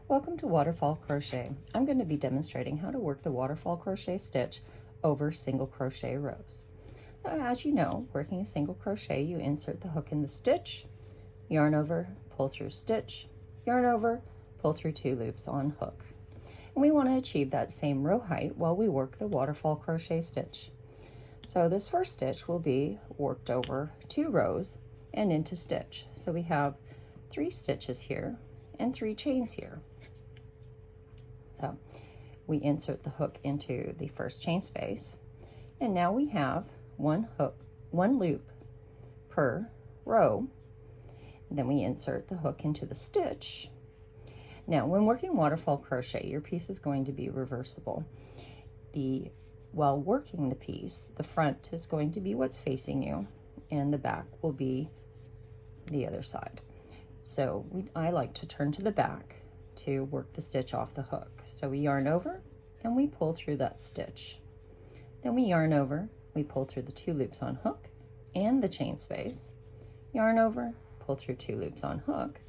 Welcome to Waterfall Crochet. I'm going to be demonstrating how to work the waterfall crochet stitch over single crochet rows. Now, as you know, working a single crochet, you insert the hook in the stitch, yarn over, pull through stitch, yarn over, pull through 2 loops on hook. And we want to achieve that same row height while we work the waterfall crochet stitch. So this first stitch will be worked over 2 rows and into stitch. So we have 3 stitches here and 3 chains here. So we insert the hook into the first chain space, and now we have one loop per row. And then we insert the hook into the stitch. Now when working waterfall crochet, your piece is going to be reversible. While working the piece, the front is going to be what's facing you and the back will be the other side. So I like to turn to the back to work the stitch off the hook. So we yarn over and we pull through that stitch. Then we yarn over, we pull through the 2 loops on hook and the chain space, yarn over, pull through 2 loops on hook,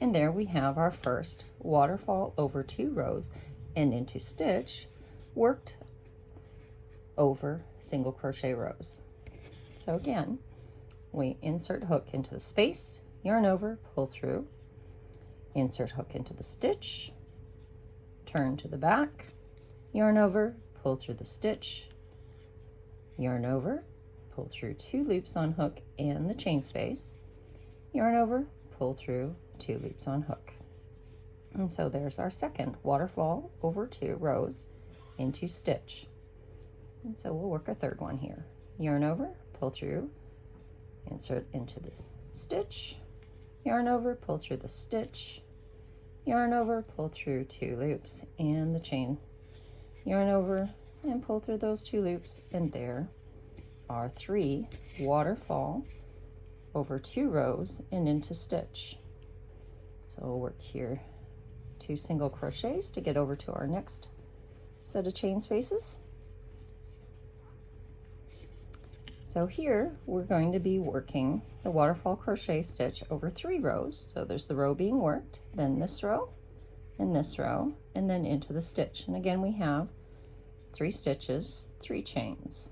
and there we have our first waterfall over 2 rows and into stitch worked over single crochet rows. So again, we insert hook into the space, yarn over, pull through, insert hook into the stitch, turn to the back, yarn over, pull through the stitch, yarn over, pull through 2 loops on hook and the chain space, yarn over, pull through 2 loops on hook. And so there's our second waterfall over 2 rows into stitch. And so we'll work a third one here. Yarn over, pull through, insert into this stitch, yarn over, pull through the stitch, yarn over, pull through 2 loops and the chain, yarn over and pull through those 2 loops, and there are 3 waterfall over 2 rows and into stitch. So we'll work here 2 single crochets to get over to our next set of chain spaces. So here we're going to be working the waterfall crochet stitch over 3 rows. So there's the row being worked, then this row, and then into the stitch. And again, we have 3 stitches, 3 chains.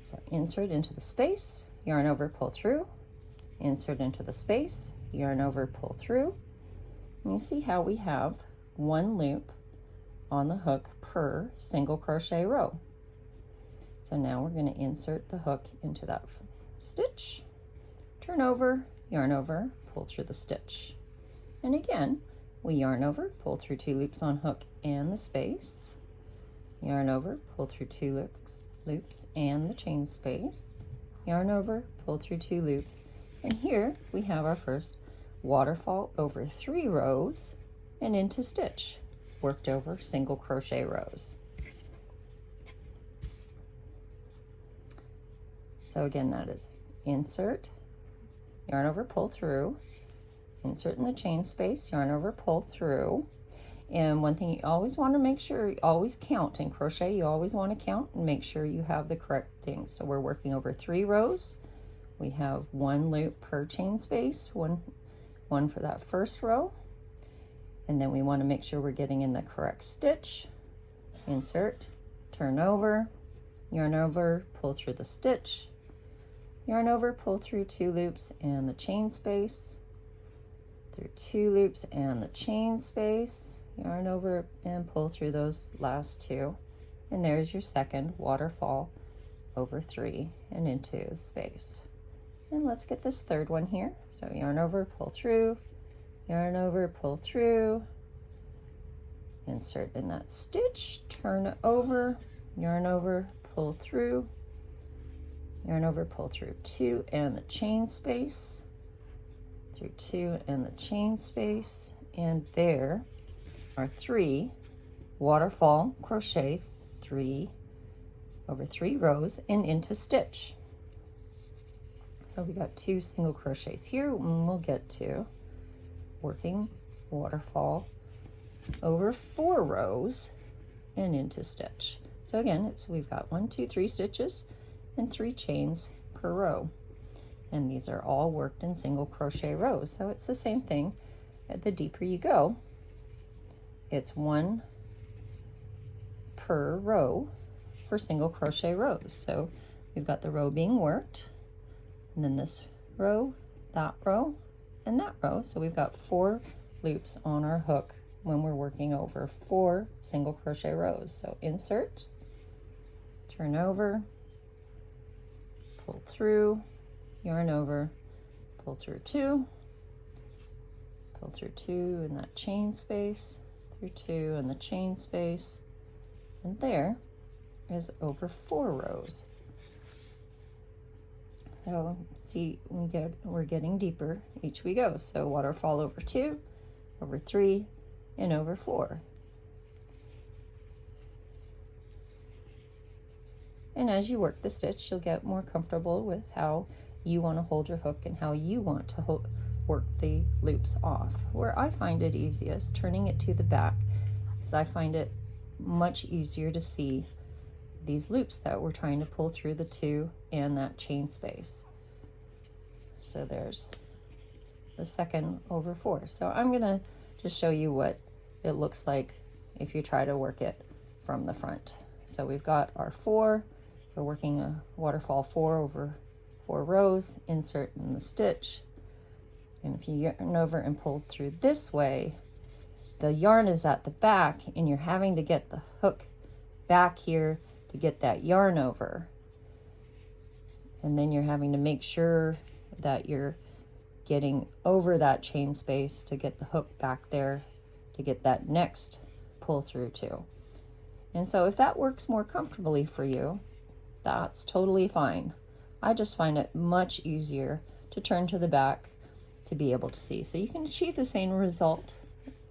So insert into the space, yarn over, pull through, insert into the space, yarn over, pull through. And you see how we have 1 loop on the hook per single crochet row. So now we're going to insert the hook into that stitch, turn over, yarn over, pull through the stitch. And again, we yarn over, pull through 2 loops on hook and the space, yarn over, pull through 2 loops and the chain space, yarn over, pull through 2 loops, and here we have our first waterfall over 3 rows and into stitch, worked over single crochet rows. So again, that is insert, yarn over, pull through, insert in the chain space, yarn over, pull through. And one thing you always want to make sure, you always count in crochet, you always want to count and make sure you have the correct things. So we're working over 3 rows. We have 1 loop per chain space, one for that first row. And then we want to make sure we're getting in the correct stitch. Insert, turn over, yarn over, pull through the stitch, yarn over, pull through 2 loops and the chain space, through 2 loops and the chain space, yarn over and pull through those last 2. And there's your second waterfall over 3 and into the space. And let's get this third one here. So yarn over, pull through, yarn over, pull through, insert in that stitch, turn over, yarn over, pull through, yarn over, pull through 2 and the chain space, through 2 and the chain space, and there are 3 waterfall crochet 3 over 3 rows and into stitch. So we got 2 single crochets here, and we'll get to working waterfall over 4 rows and into stitch. So again, we've got 1, 2, 3 stitches and 3 chains per row. And these are all worked in single crochet rows. So it's the same thing. The deeper you go, it's 1 per row for single crochet rows. So we've got the row being worked, and then this row, that row, and that row. So we've got 4 loops on our hook when we're working over 4 single crochet rows. So insert, turn over, pull through, yarn over, pull through 2, pull through 2 in that chain space, through 2 in the chain space, and there is over 4 rows. So see, we're getting deeper each we go. So waterfall over 2, over 3, and over 4. And as you work the stitch, you'll get more comfortable with how you want to hold your hook and how you want to work the loops off. Where I find it easiest, turning it to the back, because I find it much easier to see these loops that we're trying to pull through the 2 and that chain space. So there's the second over 4. So I'm gonna just show you what it looks like if you try to work it from the front. So we've got our 4, we're working a waterfall 4 over 4 rows, insert in the stitch, and if you yarn over and pull through this way, the yarn is at the back and you're having to get the hook back here to get that yarn over, and then you're having to make sure that you're getting over that chain space to get the hook back there to get that next pull through too. And so if that works more comfortably for you, that's totally fine. I just find it much easier to turn to the back to be able to see. So you can achieve the same result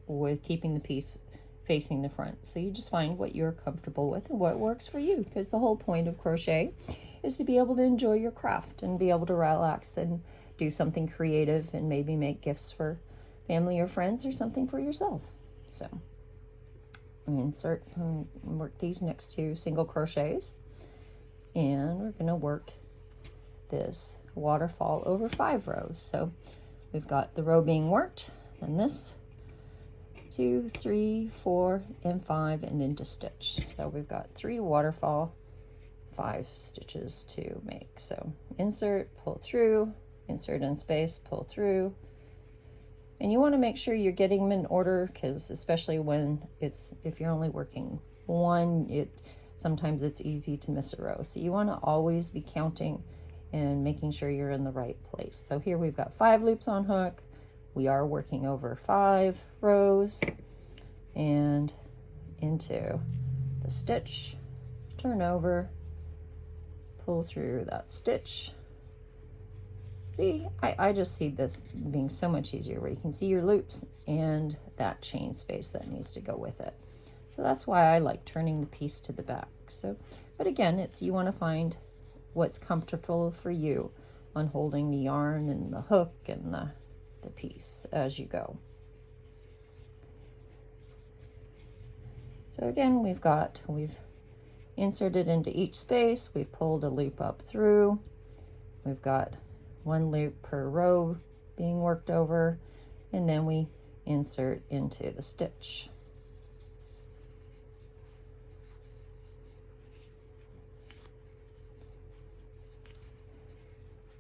with keeping the piece facing the front. So you just find what you're comfortable with and what works for you, because the whole point of crochet is to be able to enjoy your craft and be able to relax and do something creative and maybe make gifts for family or friends or something for yourself. So insert and work these next 2 single crochets, and we're going to work this waterfall over 5 rows. So we've got the row being worked, and this 2, 3, 4, and 5, and into stitch. So we've got 3 waterfall, 5 stitches to make. So insert, pull through, insert in space, pull through. And you want to make sure you're getting them in order, because especially when if you're only working 1, sometimes it's easy to miss a row. So you want to always be counting and making sure you're in the right place. So here we've got 5 loops on hook. We are working over 5 rows and into the stitch, turn over, pull through that stitch. See, I just see this being so much easier where you can see your loops and that chain space that needs to go with it. So that's why I like turning the piece to the back. So, but again, you want to find what's comfortable for you on holding the yarn and the hook and the piece as you go. So again, we've inserted into each space, we've pulled a loop up through, we've got 1 loop per row being worked over, and then we insert into the stitch.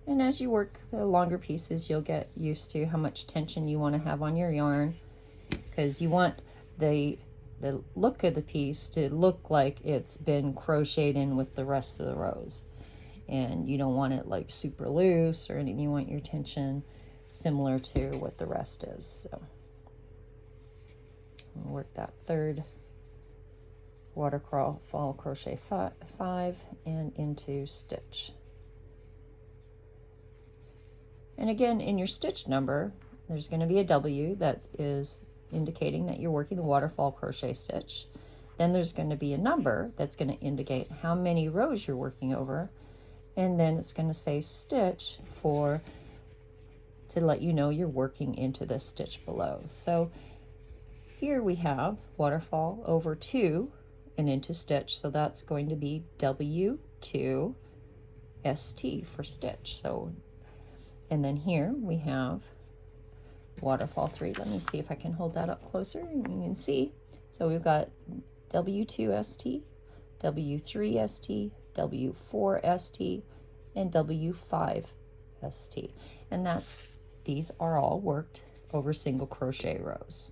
And as you work the longer pieces, you'll get used to how much tension you want to have on your yarn, because you want the look of the piece to look like it's been crocheted in with the rest of the rows. And you don't want it like super loose or anything. You want your tension similar to what the rest is. So we'll work that 3rd waterfall crochet 5 and into stitch. And again, in your stitch number, there's going to be a W that is indicating that you're working the waterfall crochet stitch. Then there's going to be a number that's going to indicate how many rows you're working over. And then it's going to say stitch to let you know you're working into the stitch below. So here we have waterfall over 2 and into stitch. So that's going to be W2 ST for stitch. So And then here we have Waterfall 3. Let me see if I can hold that up closer and you can see. So we've got W2ST, W3ST, W4ST, and W5ST. And these are all worked over single crochet rows.